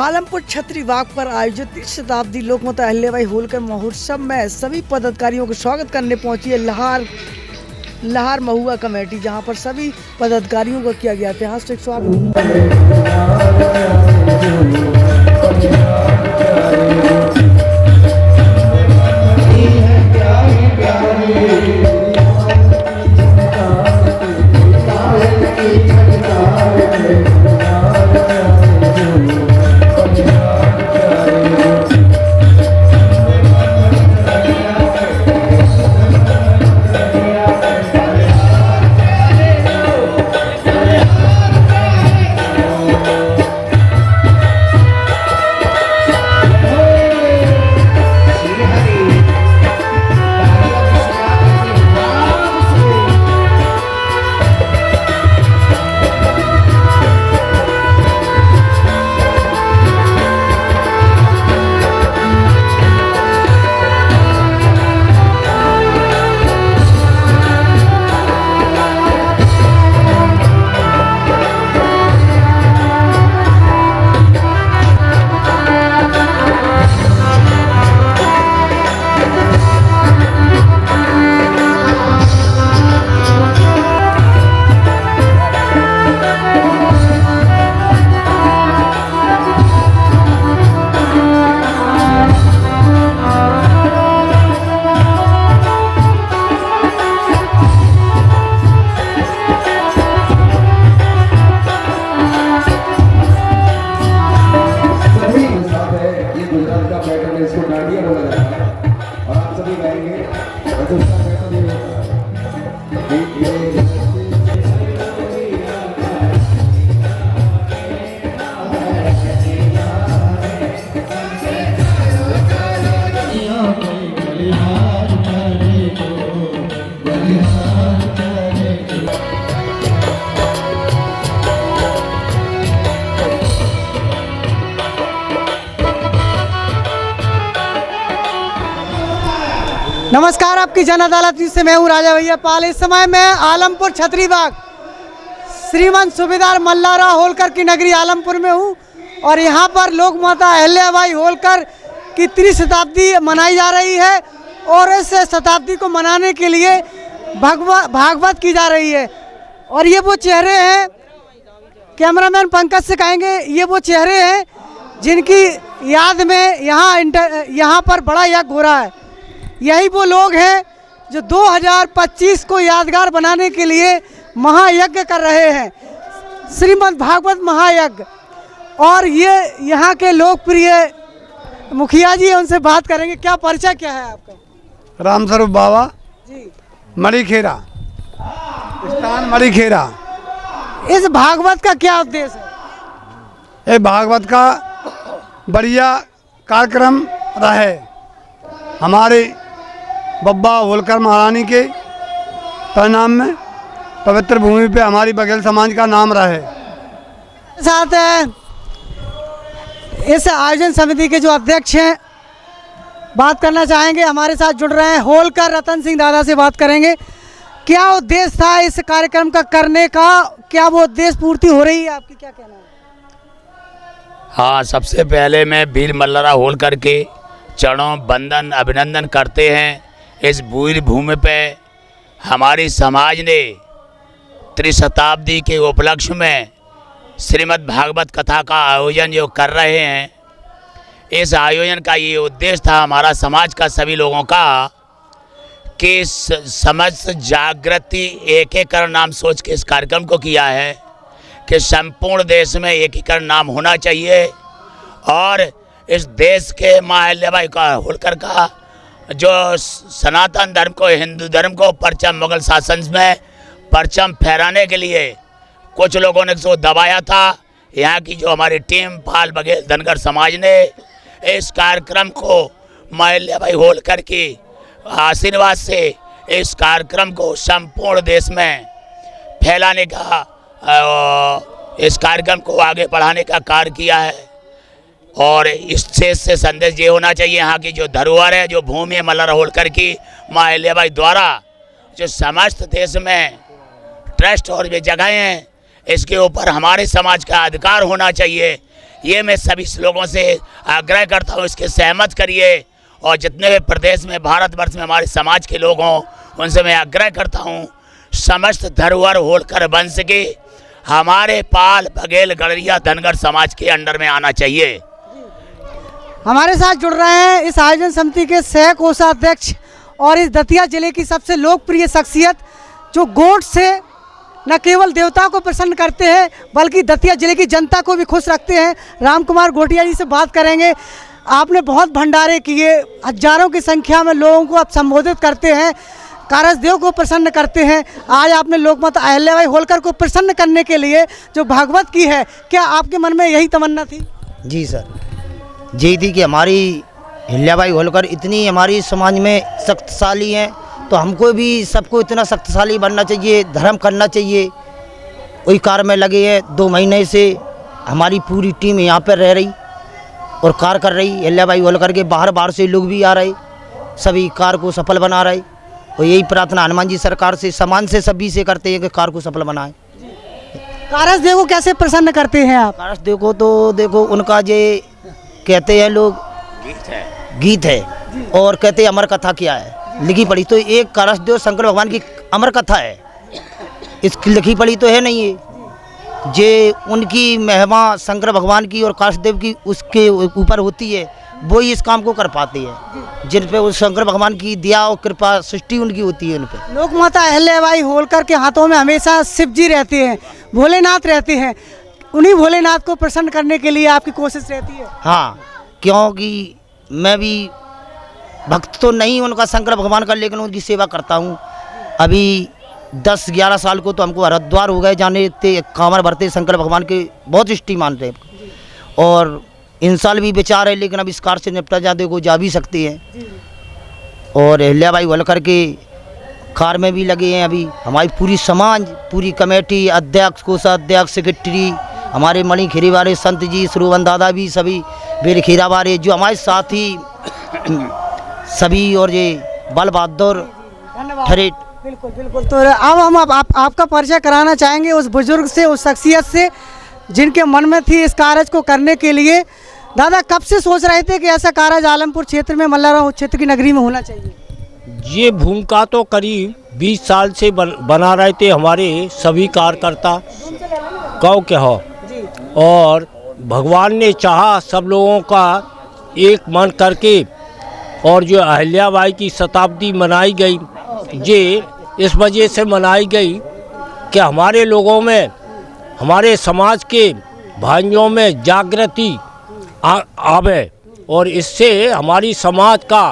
आलमपुर छतरी बाग पर आयोजित 30 शताब्दी लोकमाता अहिल्याबाई होलकर महोत्सव में सभी पदाधिकारियों को स्वागत करने पहुंची है लहार महुआ कमेटी, जहां पर सभी पदाधिकारियों का किया गया ऐतिहासिक स्वागत। नमस्कार, आपकी जन अदालत से मैं हूँ राजा भैया पाल। इस समय मैं आलमपुर छतरी बाग श्रीमंत सूबेदार मल्हारराव होलकर की नगरी आलमपुर में हूँ और यहाँ पर लोकमाता अहिल्याबाई होलकर की 30 शताब्दी मनाई जा रही है और इस शताब्दी को मनाने के लिए भागवत की जा रही है। और ये वो चेहरे हैं, कैमरामैन पंकज से कहेंगे, ये वो चेहरे हैं जिनकी याद में यहाँ पर बड़ा यज्ञ हो रहा है। यही वो लोग हैं जो 2025 को यादगार बनाने के लिए महायज्ञ कर रहे हैं, श्रीमद् भागवत महायज्ञ। और ये यहाँ के लोकप्रिय मुखिया जी हैं, उनसे बात करेंगे। क्या परिचय क्या है आपका? रामस्वरूप बाबा जी, मणिखेरा, स्थान मणिखेरा। इस भागवत का क्या उद्देश्य है? ये भागवत का बढ़िया कार्यक्रम रहे, हमारे बब्बा होलकर महारानी के परिणाम में पवित्र भूमि पे हमारी बघेल समाज का नाम रहे। साथ इस आयोजन समिति के जो अध्यक्ष हैं बात करना चाहेंगे, हमारे साथ जुड़ रहे हैं होलकर रतन सिंह दादा से बात करेंगे। क्या उद्देश्य था इस कार्यक्रम का करने का? क्या वो उद्देश्य पूर्ति हो रही है आपकी? क्या कहना है? हाँ, सबसे पहले मैं वीर मल्हारराव होलकर के चरणों वंदन अभिनंदन करते हैं। इस वीर भूमि पे हमारी समाज ने त्रिशताब्दी के उपलक्ष्य में श्रीमद् भागवत कथा का आयोजन जो कर रहे हैं, इस आयोजन का ये उद्देश्य था हमारा समाज का सभी लोगों का कि समस्त जागृति एकीकरण नाम सोच के इस कार्यक्रम को किया है कि संपूर्ण देश में एकीकरण नाम होना चाहिए और इस देश के माँ अहिल्याबाई का होलकर का जो सनातन धर्म को, हिंदू धर्म को परचम मुगल शासन में परचम फहराने के लिए कुछ लोगों ने इसको दबाया था। यहाँ की जो हमारी टीम पाल बघेल धनगर समाज ने इस कार्यक्रम को माँ अहिल्याबाई होलकर की आशीर्वाद से इस कार्यक्रम को संपूर्ण देश में फैलाने का, इस कार्यक्रम को आगे बढ़ाने का कार्य किया है। और इस से संदेश ये होना चाहिए, यहाँ की जो धरोहर है, जो भूमि है मल्हारराव होलकर की माँ अहिल्याबाई द्वारा जो समस्त देश में ट्रस्ट और भी जगहें हैं, इसके ऊपर हमारे समाज का अधिकार होना चाहिए। ये मैं सभी लोगों से आग्रह करता हूँ, इसके सहमत करिए। और जितने भी प्रदेश में, भारतवर्ष में हमारे समाज के लोग हों, उनसे मैं आग्रह करता हूँ, समस्त धरोहर होलकर वंश के हमारे पाल, बघेल, गड़रिया, धनगर समाज के अंडर में आना चाहिए। हमारे साथ जुड़ रहे हैं इस आयोजन समिति के सह कोषाध्यक्ष और इस दतिया जिले की सबसे लोकप्रिय शख्सियत, जो गोट से न केवल देवता को प्रसन्न करते हैं बल्कि दतिया जिले की जनता को भी खुश रखते हैं, राम कुमार घोटिया जी से बात करेंगे। आपने बहुत भंडारे किए, हजारों की संख्या में लोगों को आप संबोधित करते हैं, कारसदेव को प्रसन्न करते हैं। आज आपने लोकमाता अहिल्याबाई होलकर को प्रसन्न करने के लिए जो भागवत की है, क्या आपके मन में यही तमन्ना थी? जी सर, जी थी कि हमारी अहिल्याबाई होलकर इतनी हमारी समाज में शक्तिशाली हैं, तो हमको भी सबको इतना शक्तिशाली बनना चाहिए, धर्म करना चाहिए। वही कार्य में लगे हैं। 2 महीने से हमारी पूरी टीम यहाँ पर रह रही और कार्य कर रही। अहिल्याबाई होलकर के बाहर से लोग भी आ रहे, सभी कार्य को सफल बना रहे। और यही प्रार्थना हनुमान जी सरकार से, समाज से, सभी से करते हैं कि कार्य को सफल बनाएं। कारसदेव को कैसे प्रसन्न करते हैं आप? कारसदेव को तो देखो, उनका ये कहते हैं लोग गीत है और कहते हैं अमर कथा क्या है, लिखी पढ़ी तो एक कारसदेव शंकर भगवान की अमर कथा है, इसकी लिखी पढ़ी तो है नहीं है। जे उनकी महिमा शंकर भगवान की और कारसदेव की उसके ऊपर होती है, वो ही इस काम को कर पाते हैं, जिन पे उस शंकर भगवान की दया और कृपा सृष्टि उनकी होती है उन पे। लोकमाता अहिल्याबाई होलकर के हाथों में हमेशा शिव जी रहते हैं, भोलेनाथ रहते हैं, उन्हीं भोलेनाथ को प्रसन्न करने के लिए आपकी कोशिश रहती है? हाँ, क्योंकि मैं भी भक्त तो नहीं उनका शंकर भगवान का, लेकिन उनकी सेवा करता हूँ। अभी 10-11 साल को तो हमको हरिद्वार हो गए जाने थे, कांवर भरते शंकर भगवान के बहुत इष्टि मानते हैं। और इन साल भी विचार है, लेकिन अब इस कार्य से निपटा जाते को जा भी सकते हैं। और अहिल्याबाई होलकर के कार्य में भी लगे हैं। अभी हमारी पूरी समाज, पूरी कमेटी, अध्यक्ष, कोषाध्यक्ष, सेक्रेटरी, हमारे मणि खेरी वाले संत जी, श्रोवन दादा भी, सभी बेर खीरा वाले जो हमारे साथी सभी, और ये बल बहादुर ठरेट। बिल्कुल बिल्कुल। तो अब हम आपका परिचय कराना चाहेंगे उस बुजुर्ग से, उस शख्सियत से जिनके मन में थी इस कार्य को करने के लिए। दादा, कब से सोच रहे थे कि ऐसा कार्य आलमपुर क्षेत्र में, मल्लारवा क्षेत्र की नगरी में होना चाहिए? ये भूमिका तो करीब 20 साल से बना रहे थे हमारे सभी कार्यकर्ता कौ के हो, और भगवान ने चाहा सब लोगों का एक मन करके, और जो अहिल्याबाई की शताब्दी मनाई गई, ये इस वजह से मनाई गई कि हमारे लोगों में, हमारे समाज के भाइयों में जागृति आवे और इससे हमारी समाज का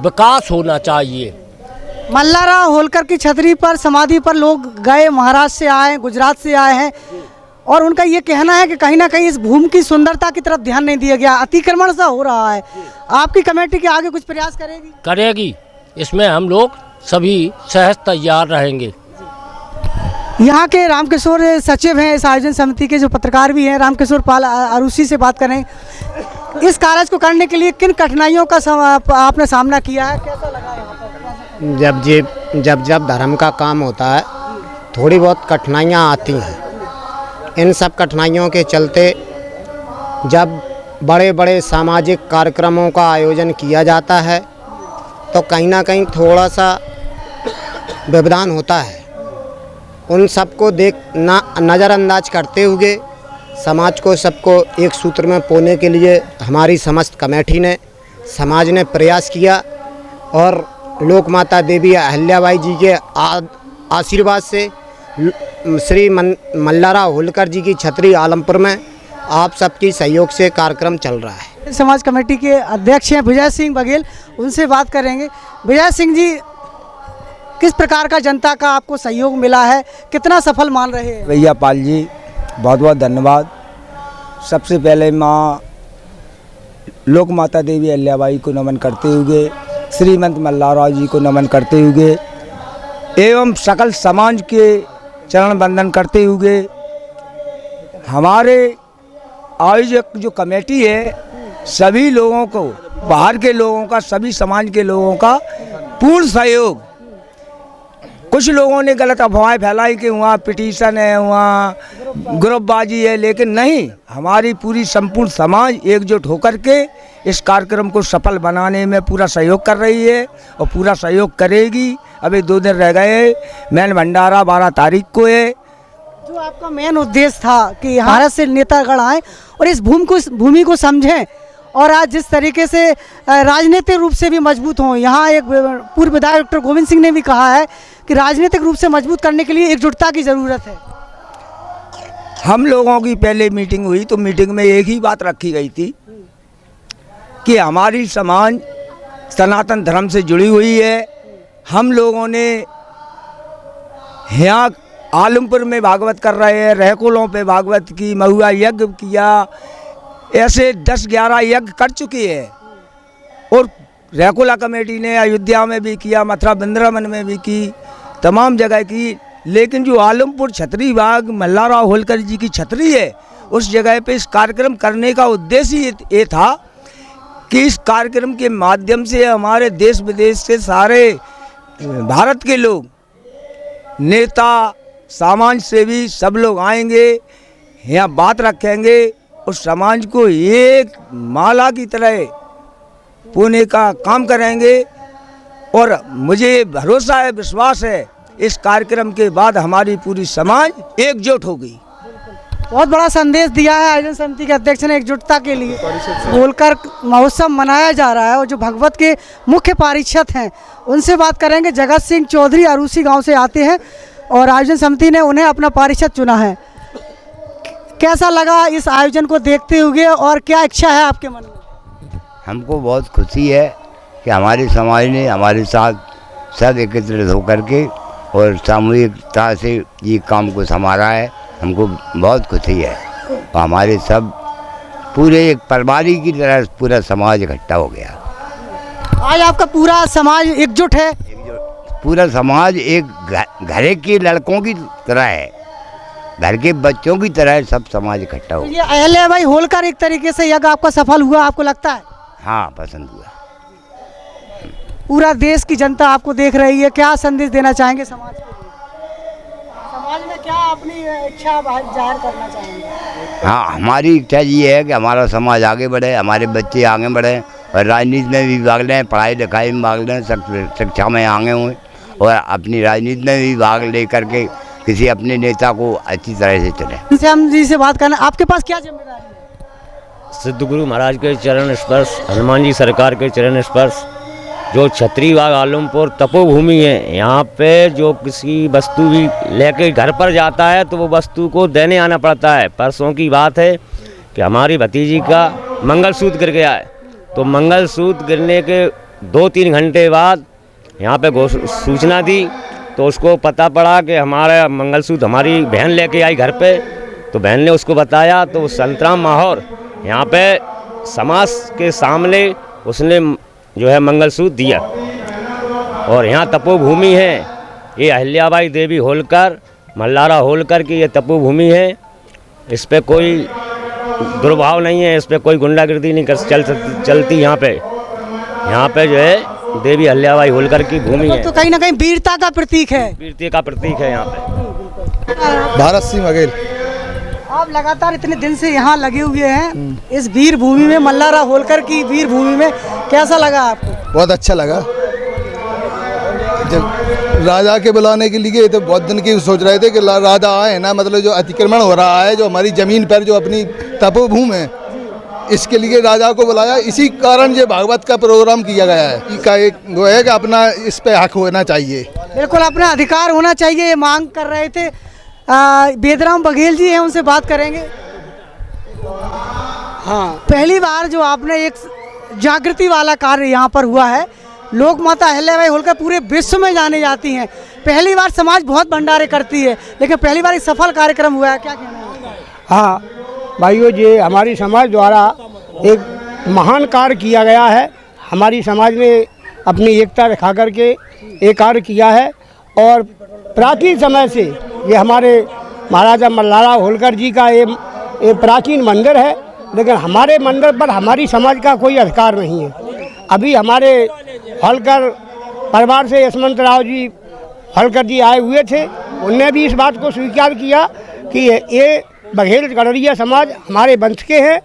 विकास होना चाहिए। मल्लारवा होलकर की छतरी पर, समाधि पर लोग गए, महाराष्ट्र से आए, गुजरात से आए हैं, और उनका ये कहना है कि कहीं ना कहीं इस भूमि की सुंदरता की तरफ ध्यान नहीं दिया गया, अतिक्रमण सा हो रहा है। आपकी कमेटी के आगे कुछ प्रयास करेगी? इसमें हम लोग सभी सहज तैयार रहेंगे। यहाँ के रामकिशोर सचिव हैं इस आयोजन समिति के, जो पत्रकार भी हैं, रामकिशोर पाल अरूसी से बात करें। इस कार्य को करने के लिए किन कठिनाइयों का आपने सामना किया है, कैसा लगा यहाँ पर? जब धर्म का काम होता है, थोड़ी बहुत कठिनाइयाँ आती हैं। इन सब कठिनाइयों के चलते जब बड़े बड़े सामाजिक कार्यक्रमों का आयोजन किया जाता है, तो कहीं ना कहीं थोड़ा सा व्यवधान होता है। उन सबको नज़रअंदाज करते हुए समाज को, सबको एक सूत्र में पोने के लिए हमारी समस्त कमेटी ने, समाज ने प्रयास किया, और लोकमाता देवी अहिल्याबाई जी के आशीर्वाद से श्री मल्लारवा होलकर जी की छतरी आलमपुर में आप सबकी सहयोग से कार्यक्रम चल रहा है। समाज कमेटी के अध्यक्ष हैं विजय सिंह बघेल, उनसे बात करेंगे। विजय सिंह जी, किस प्रकार का जनता का आपको सहयोग मिला है, कितना सफल मान रहे हैं? भैया पाल जी, बहुत बहुत धन्यवाद। सबसे पहले माँ लोकमाता देवी अहिल्याबाई को नमन करते हुए, श्रीमंत मल्लारवा जी को नमन करते हुए एवं सकल समाज के चरण वंदन करते हुए, हमारे आयोजक जो कमेटी है, सभी लोगों को, बाहर के लोगों का, सभी समाज के लोगों का पूर्ण सहयोग कुछ लोगों ने गलत अफवाहें फैलाई कि वहाँ पिटीशन है, वहाँ ग्रुपबाजी है, लेकिन नहीं, हमारी पूरी संपूर्ण समाज एकजुट होकर के इस कार्यक्रम को सफल बनाने में पूरा सहयोग कर रही है और पूरा सहयोग करेगी। अभी 2 दिन रह गए, मेन भंडारा 12 तारीख को है। जो आपका मेन उद्देश्य था कि भारत से नेतागण आए और इस भूमि को समझें और आज जिस तरीके से राजनीतिक रूप से भी मजबूत हों, यहाँ एक पूर्व विधायक डॉक्टर गोविंद सिंह ने भी कहा है कि राजनीतिक रूप से मजबूत करने के लिए एकजुटता की ज़रूरत है। हम लोगों की पहले मीटिंग हुई तो मीटिंग में एक ही बात रखी गई थी कि हमारी समाज सनातन धर्म से जुड़ी हुई है। हम लोगों ने यहाँ आलमपुर में भागवत कर रहे हैं, रहकुलों पे भागवत की, महुआ यज्ञ किया, ऐसे 10-11 यज्ञ कर चुके हैं और रहकुला कमेटी ने अयोध्या में भी किया, मथुरा वृंदावन में भी की, तमाम जगह की। लेकिन जो आलमपुर छतरी बाग मल्लाराव होलकर जी की छतरी है, उस जगह पे इस कार्यक्रम करने का उद्देश्य ये था कि इस कार्यक्रम के माध्यम से हमारे देश विदेश से सारे भारत के लोग, नेता, समाज सेवी सब लोग आएंगे, यहाँ बात रखेंगे और समाज को एक माला की तरह पुणे का काम करेंगे। और मुझे भरोसा है, विश्वास है, इस कार्यक्रम के बाद हमारी पूरी समाज एकजुट होगी। बहुत बड़ा संदेश दिया है आयोजन समिति के अध्यक्ष ने एकजुटता के लिए। होलकर महोत्सव मनाया जा रहा है और जो भगवत के मुख्य पारिषद हैं उनसे बात करेंगे। जगत सिंह चौधरी अरूसी गांव से आते हैं और आयोजन समिति ने उन्हें अपना पारिषद चुना है। कैसा लगा इस आयोजन को देखते हुए और क्या इच्छा है आपके मन में? हमको बहुत खुशी है कि हमारे समाज ने हमारे साथ सब एकत्रित होकर के और सामूहिकता से ये काम को संभाला है। हमको बहुत खुशी है और हमारे सब पूरे एक परिवारी की तरह पूरा समाज इकट्ठा हो गया। आज आपका पूरा समाज एकजुट है? पूरा समाज एक घर के लड़कों की तरह है, घर के बच्चों की तरह सब समाज इकट्ठा हो। ये अहिल्याबाई होलकर एक तरीके से यज्ञ आपका सफल हुआ, आपको लगता है? हाँ, पसंद हुआ। पूरा देश की जनता आपको देख रही है, क्या संदेश देना चाहेंगे समाज को? समाज में क्या अपनी इच्छा जाहिर करना चाहेंगे? हाँ, हमारी इच्छा ये है कि हमारा समाज आगे बढ़े, हमारे बच्चे आगे बढ़े और राजनीति में भी भाग लें, पढ़ाई लिखाई में भाग लें, शिक्षा में आगे हुए और अपनी राजनीति में भी भाग ले करके किसी अपने नेता को अच्छी तरह से चुने। श्याम जी से बात करना, आपके पास क्या जिम्मेदारी है? सिद्ध गुरु महाराज के चरण स्पर्श, हनुमान जी सरकार के चरण स्पर्श, जो छतरी बाग आलमपुर तपोभूमि है, यहाँ पे जो किसी वस्तु भी लेके घर पर जाता है तो वो वस्तु को देने आना पड़ता है। परसों की बात है कि हमारी भतीजी का मंगलसूत्र गिर गया है, तो मंगलसूत्र गिरने के 2-3 घंटे बाद यहाँ पे सूचना दी तो उसको पता पड़ा कि हमारा मंगलसूत्र हमारी बहन लेके आई घर पे, तो बहन ने उसको बताया तो संतराम माहौर यहाँ पे समाज के सामने उसने जो है मंगलसूत्र दिया। और यहाँ तपोभूमि है, ये अहिल्याबाई देवी होलकर मल्लारा होलकर की ये तपोभूमि है। इस पे कोई दुर्भाव नहीं है, इस पे कोई गुंडागर्दी नहीं चलती। यहाँ पे जो है देवी अहिल्याबाई होलकर की भूमि है, तो कहीं ना कहीं वीरता का प्रतीक है। वीरता का प्रतीक है यहाँ पे। भारत सिंह बघेल। आप लगातार इतने दिन से यहाँ लगे हुए हैं इस वीर भूमि में, मल्लारा होलकर की वीर भूमि में, कैसा लगा आपको? बहुत अच्छा लगा। जब राजा के बुलाने के लिए तो बहुत दिन की सोच रहे थे कि राजा आए ना, मतलब जो अतिक्रमण हो रहा है, जो हमारी ज़मीन पर जो अपनी तपोभूमि है, इसके लिए राजा को बुलाया। इसी कारण ये भागवत का प्रोग्राम किया गया है का एक वो है कि अपना इस पे हक होना चाहिए। बिल्कुल अपना अधिकार होना चाहिए, ये मांग कर रहे थे। बेदराम बघेल जी हैं, उनसे बात करेंगे। हाँ, पहली बार जो आपने एक जागृति वाला कार्य यहाँ पर हुआ है, लोक माता अहिल्याबाई होलकर पूरे विश्व में जाने जाती हैं। पहली बार समाज बहुत भंडारे करती है, लेकिन पहली बार एक सफल कार्यक्रम हुआ है, क्या कहना है? हाँ भाइयों, ये हमारी समाज द्वारा एक महान कार्य किया गया है। हमारी समाज ने अपनी एकता दिखा करके एक कार्य किया है और प्राचीन समय से ये हमारे महाराजा मल्लारा होलकर जी का ये प्राचीन मंदिर है, लेकिन हमारे मंदिर पर हमारी समाज का कोई अधिकार नहीं है। अभी हमारे होलकर परिवार से यशवंत राव जी होलकर जी आए हुए थे, उनने भी इस बात को स्वीकार किया कि ये बघेल गडरिया समाज हमारे वंश के हैं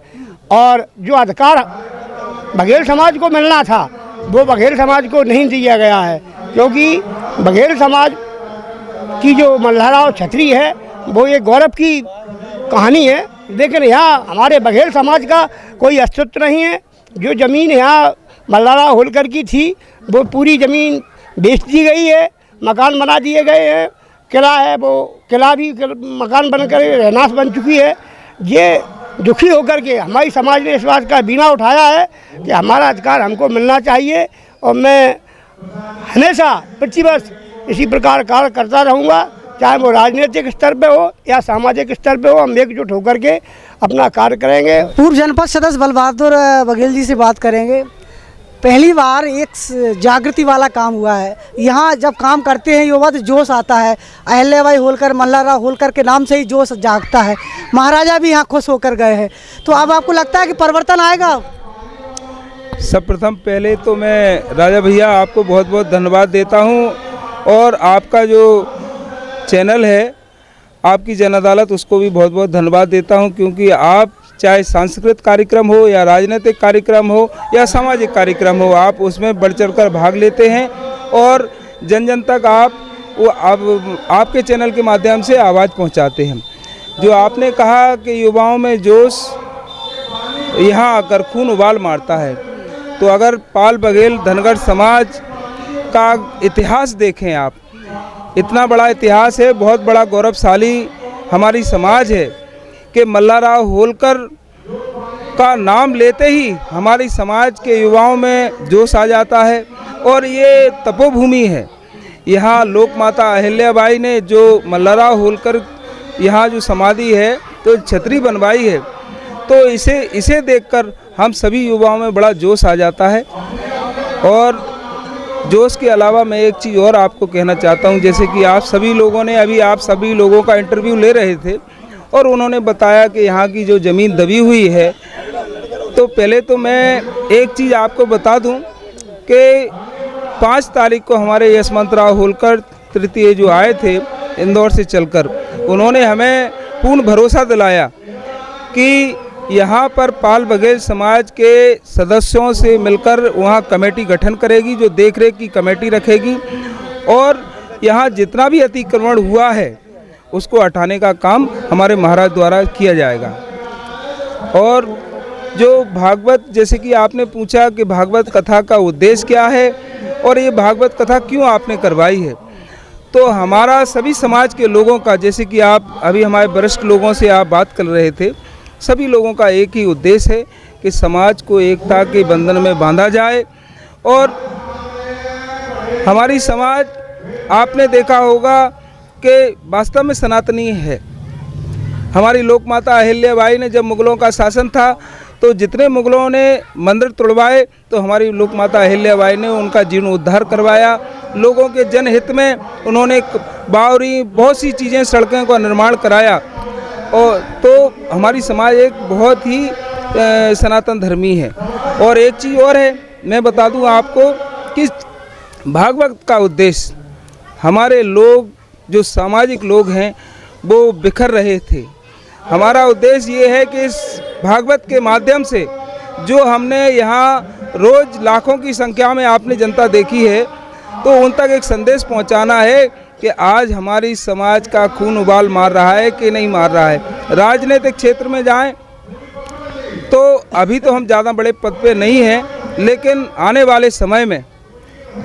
और जो अधिकार बघेल समाज को मिलना था वो बघेल समाज को नहीं दिया गया है, क्योंकि बघेल समाज की जो मल्हारा और छतरी है वो ये गौरव की कहानी है, लेकिन यहाँ हमारे बघेल समाज का कोई अस्तित्व नहीं है। जो ज़मीन यहाँ मल्हारा होलकर की थी वो पूरी ज़मीन बेच दी गई है, मकान बना दिए गए हैं, किला है वो किला भी मकान बनकर रहनाश बन चुकी है। ये दुखी होकर के हमारी समाज ने इस बात का बीना उठाया है कि हमारा अधिकार हमको मिलना चाहिए और मैं हमेशा प्रतिवर्ष इसी प्रकार कार्य करता रहूँगा, चाहे वो राजनीतिक स्तर पे हो या सामाजिक स्तर पे हो। हम एकजुट होकर के अपना कार्य करेंगे। पूर्व जनपद सदस्य बलबहादुर बघेल जी से बात करेंगे। पहली बार एक जागृति वाला काम हुआ है, यहाँ जब काम करते हैं युवा तो जोश आता है। अहिल्याबाई होलकर, मल्हारराव होलकर के नाम से ही जोश जागता है। महाराजा भी यहाँ खुश होकर गए हैं, तो अब आपको लगता है कि परिवर्तन आएगा? सर्वप्रथम पहले तो मैं राजा भैया आपको बहुत बहुत धन्यवाद देता हूँ, और आपका जो चैनल है, आपकी जन अदालत, उसको भी बहुत बहुत धन्यवाद देता हूँ, क्योंकि आप चाहे सांस्कृतिक कार्यक्रम हो या राजनीतिक कार्यक्रम हो या सामाजिक कार्यक्रम हो, आप उसमें बढ़ चढ़कर भाग लेते हैं और जन जन तक आपके चैनल के माध्यम से आवाज़ पहुंचाते हैं। जो आपने कहा कि युवाओं में जोश यहाँ आकर खून उबाल मारता है, तो अगर पाल बघेल धनगर समाज का इतिहास देखें आप, इतना बड़ा इतिहास है, बहुत बड़ा गौरवशाली हमारी समाज है कि मल्हारराव होलकर का नाम लेते ही हमारी समाज के युवाओं में जोश आ जाता है। और ये तपोभूमि है, यहाँ लोक माता अहिल्याबाई ने जो मल्हारराव होलकर यहाँ जो समाधि है तो छतरी बनवाई है, तो इसे देखकर हम सभी युवाओं में बड़ा जोश आ जाता है। और जोश के अलावा मैं एक चीज़ और आपको कहना चाहता हूँ, जैसे कि आप सभी लोगों ने अभी आप सभी लोगों का इंटरव्यू ले रहे थे और उन्होंने बताया कि यहाँ की जो ज़मीन दबी हुई है, तो पहले तो मैं एक चीज़ आपको बता दूं कि 5 तारीख को हमारे यशवंतराव होलकर तृतीय जो आए थे इंदौर से चलकर, उन्होंने हमें पूर्ण भरोसा दिलाया कि यहाँ पर पाल बघेल समाज के सदस्यों से मिलकर वहाँ कमेटी गठन करेगी, जो देखरेख की कमेटी रखेगी, और यहाँ जितना भी अतिक्रमण हुआ है उसको हटाने का काम हमारे महाराज द्वारा किया जाएगा। और जो भागवत, जैसे कि आपने पूछा कि भागवत कथा का उद्देश्य क्या है और ये भागवत कथा क्यों आपने करवाई है, तो हमारा सभी समाज के लोगों का, जैसे कि आप अभी हमारे वरिष्ठ लोगों से आप बात कर रहे थे, सभी लोगों का एक ही उद्देश्य है कि समाज को एकता के बंधन में बांधा जाए। और हमारी समाज, आपने देखा होगा कि वास्तव में सनातनी है। हमारी लोक माता अहिल्याबाई ने जब मुग़लों का शासन था तो जितने मुग़लों ने मंदिर तोड़वाए, तो हमारी लोक माता अहिल्याबाई ने उनका जीर्णोद्धार करवाया। लोगों के जनहित में उन्होंने बावरी, बहुत सी चीज़ें, सड़कों का निर्माण कराया। और तो हमारी समाज एक बहुत ही सनातन धर्मी है। और एक चीज़ और है, मैं बता दूं आपको कि भागवत का उद्देश्य, हमारे लोग जो सामाजिक लोग हैं वो बिखर रहे थे। हमारा उद्देश्य ये है कि इस भागवत के माध्यम से जो हमने यहाँ रोज़ लाखों की संख्या में आपने जनता देखी है, तो उन तक एक संदेश पहुँचाना है कि आज हमारी समाज का खून उबाल मार रहा है कि नहीं मार रहा है। राजनीतिक क्षेत्र में जाएं तो अभी तो हम ज़्यादा बड़े पद पे नहीं हैं, लेकिन आने वाले समय में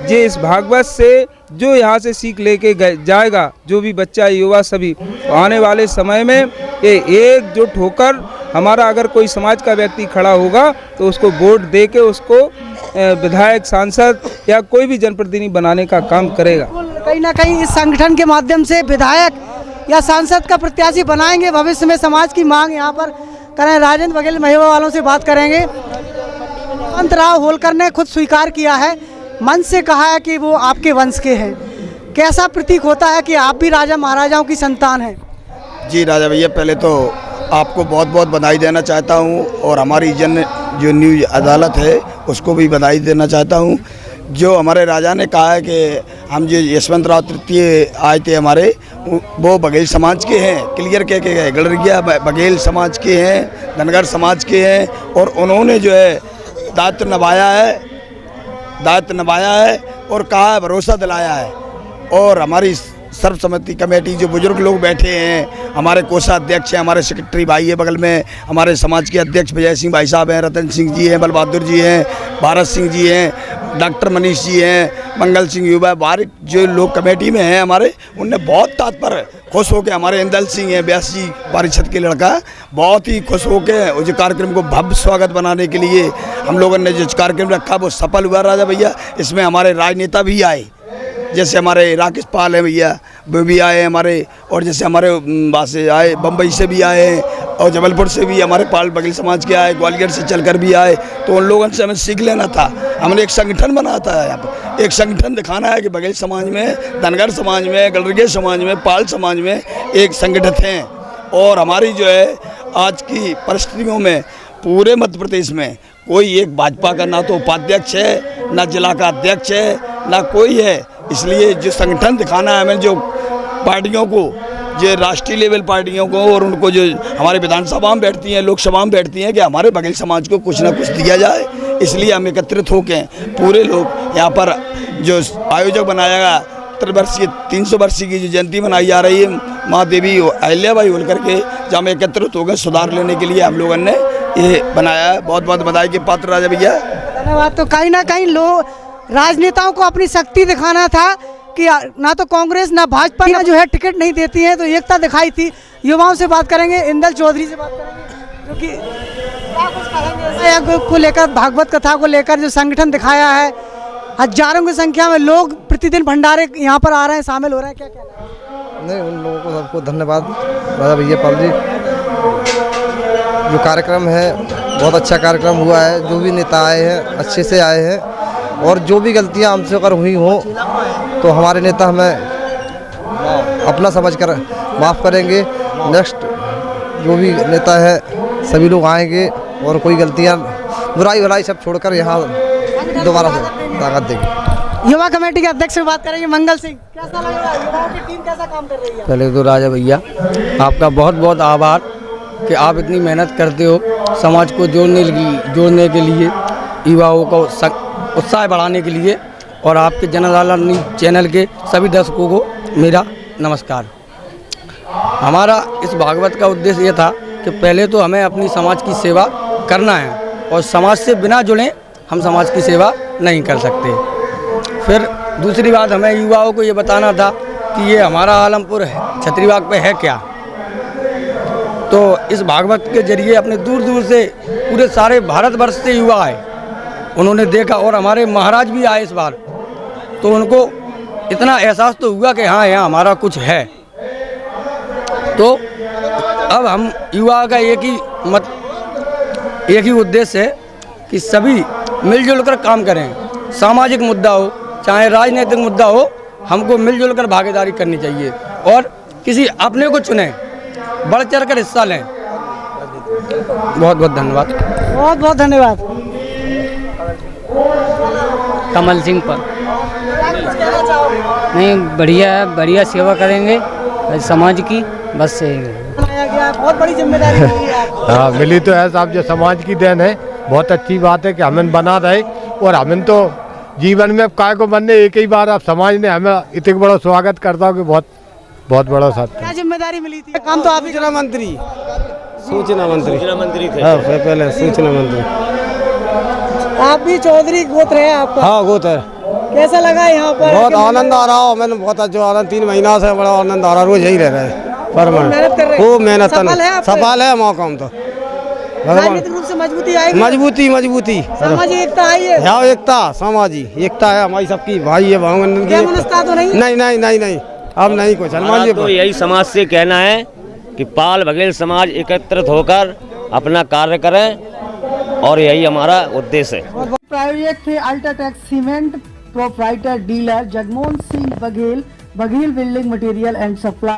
जे इस भागवत से जो यहाँ से सीख लेके जाएगा, जो भी बच्चा, युवा, सभी, तो आने वाले समय में ये एकजुट होकर हमारा अगर कोई समाज का व्यक्ति खड़ा होगा तो उसको वोट दे के उसको विधायक, सांसद या कोई भी जनप्रतिनिधि बनाने का काम करेगा। कहीं ना कहीं इस संगठन के माध्यम से विधायक या सांसद का प्रत्याशी बनाएंगे। भविष्य में समाज की मांग यहाँ पर करें। राजेंद्र बघेल महिला वालों से बात करेंगे। यशवंतराव होलकर ने खुद स्वीकार किया है, मन से कहा है कि वो आपके वंश के हैं। कैसा प्रतीक होता है कि आप भी राजा महाराजाओं की संतान हैं? जी राजा भैया, पहले तो आपको बहुत बहुत बधाई देना चाहता हूँ, और हमारी जो न्यूज़ अदालत है उसको भी बधाई देना चाहता हूँ। जो हमारे राजा ने कहा है कि हम जो यशवंतराव तृतीय आए थे हमारे, वो बघेल समाज के हैं, क्लियर कह के गए, गलरिया बघेल समाज के हैं, धनगर समाज के हैं। और उन्होंने जो है दायित्व निभाया है और कहा है, भरोसा दिलाया है। और हमारी सर्वसम्मति कमेटी जो बुजुर्ग लोग बैठे हैं, हमारे कोषाध्यक्ष हैं, हमारे सेक्रेटरी भाई है बगल में, हमारे समाज के अध्यक्ष विजय सिंह भाई साहब हैं, रतन सिंह जी हैं, बल बहादुर जी हैं, भारत सिंह जी हैं, डॉक्टर मनीष जी हैं, मंगल सिंह युवा, बाहर जो लोग कमेटी में हैं हमारे, उनने बहुत तत्पर खुश होकर, हमारे इंदल सिंह हैं, व्यास जी पारिषद के लड़का, बहुत ही खुश होकर जो कार्यक्रम को भव्य स्वागत बनाने के लिए हम लोगों ने जो कार्यक्रम रखा वो सफल हुआ राजा भैया। इसमें हमारे राजनेता भी आए, जैसे हमारे राकेश पाल हैं भैया, वो भी आए हमारे, और जैसे हमारे वहाँ से आए, बम्बई से भी आए हैं, और जबलपुर से भी हमारे पाल बघेल समाज के आए, ग्वालियर से चलकर भी आए। तो उन लोगों से हमें सीख लेना था, हमने एक संगठन बनाया था, यहाँ पर एक संगठन दिखाना है कि बघेल समाज में, धनगर समाज में, गलरिया समाज में, पाल समाज में एक संगठित हैं। और हमारी जो है आज की परिस्थितियों में पूरे मध्य प्रदेश में कोई एक भाजपा का ना तो उपाध्यक्ष है, ना जिला का अध्यक्ष है, ना कोई है। इसलिए जो संगठन दिखाना है हमें, जो पार्टियों को, जो राष्ट्रीय लेवल पार्टियों को, और उनको जो हमारे विधानसभा में बैठती हैं, लोकसभा में बैठती हैं, कि हमारे बघेल समाज को कुछ ना कुछ दिया जाए। इसलिए हम एकत्रित होकर पूरे लोग यहाँ पर जो आयोजक बनाया गया, 300 वर्षीय की जो जयंती मनाई जा रही है माँ देवी अहिल्याबाई होलकर के, जहाँ हम एकत्रित हो गए सुधार लेने के लिए हम लोगों ने ये बनाया है। बहुत बहुत बधाई के पात्र राजा भैया, धन्यवाद। तो कहीं ना कहीं लोग राजनेताओं को अपनी शक्ति दिखाना था कि ना तो कांग्रेस ना भाजपा ना जो है टिकट नहीं देती है, तो एकता दिखाई थी। युवाओं से बात करेंगे, इंदल चौधरी से बात करेंगे, जो कि क्या कुछ कहेंगे को लेकर, भागवत कथा को लेकर जो संगठन दिखाया है, हजारों की संख्या में लोग प्रतिदिन भंडारे यहाँ पर आ रहे हैं, शामिल हो रहे हैं, क्या कहना है? नहीं, उन लोगों को सबको धन्यवाद राजा भैया पाल जी। जो कार्यक्रम है बहुत अच्छा कार्यक्रम हुआ है, जो भी नेता आए हैं अच्छे से आए हैं, और जो भी गलतियां हमसे अगर हुई हो तो हमारे नेता हमें अपना समझकर माफ़ करेंगे। नेक्स्ट जो भी नेता है सभी लोग आएंगे और कोई गलतियां बुराई भलाई सब छोड़कर यहाँ दोबारा से ताकत देंगे। युवा कमेटी के अध्यक्ष से बात करेंगे, मंगल सिंह, कैसा लग रहा है, युवाओं की टीम कैसा काम कर रही है? पहले तो राजा भैया आपका बहुत बहुत आभार कि आप इतनी मेहनत करते हो समाज को जोड़ने के लिए, युवाओं को उत्साह बढ़ाने के लिए। और आपके जनदाला न्यूज़ चैनल के सभी दर्शकों को मेरा नमस्कार। हमारा इस भागवत का उद्देश्य ये था कि पहले तो हमें अपनी समाज की सेवा करना है, और समाज से बिना जुड़े हम समाज की सेवा नहीं कर सकते। फिर दूसरी बात, हमें युवाओं को ये बताना था कि ये हमारा आलमपुर है, छतरीबाग पे है क्या। तो इस भागवत के जरिए अपने दूर दूर से पूरे सारे भारतवर्ष से युवा आए, उन्होंने देखा, और हमारे महाराज भी आए इस बार, तो उनको इतना एहसास तो हुआ कि हाँ यहाँ हमारा कुछ है। तो अब हम युवा का एक ही उद्देश्य है कि सभी मिलजुल कर काम करें। सामाजिक मुद्दा हो चाहे राजनीतिक मुद्दा हो, हमको मिलजुल कर भागीदारी करनी चाहिए, और किसी अपने को चुनें, बढ़ चढ़ कर हिस्सा लें। बहुत बहुत धन्यवाद। बहुत बहुत धन्यवाद। कमल सिंह पर नहीं, बढ़िया है, बढ़िया सेवा करेंगे समाज की, बस यही है। बहुत बड़ी जिम्मेदारी मिली है आपको। हाँ मिली तो है साहब, जो समाज की देन है। बहुत अच्छी बात है कि हमें बना रहे, और हमें तो जीवन में काय को बनने एक ही बार अब समाज ने हमें इतने बड़ा स्वागत करता हूँ कि बहुत बहुत बड़ा साथ। क्या जिम्मेदारी मिली थी? काम तो आप सूचना मंत्री थे। हाँ, पहले सूचना मंत्री। आप भी चौधरी गोत्र है आपका? हाँ गोत्र है। कैसा लगा यहाँ पर? बहुत आनंद आ रहा है, मैंने बहुत अच्छा आनंद, 3 महीना से बड़ा आनंद आ रहा है, रोज यही रह रहे हैं। मेहनत कर रहे हैं, खूब मेहनत, सफल है मौका तो राजनीतिक रूप से मजबूती आएगी, मजबूती सामाजिक एकता आई है। हाँ, एकता, सामाजिक एकता है हमारी सबकी, भाई है भाई तो नहीं, अब नहीं कुछ। हनुमान जी तो यही समाज से कहना है कि पाल बघेल समाज एकत्रित होकर अपना कार्य करें, और यही हमारा उद्देश्य है। प्रायोजक थे UltraTech cement proprietor dealer Jagmohan Singh Baghel, Baghel building material and supply.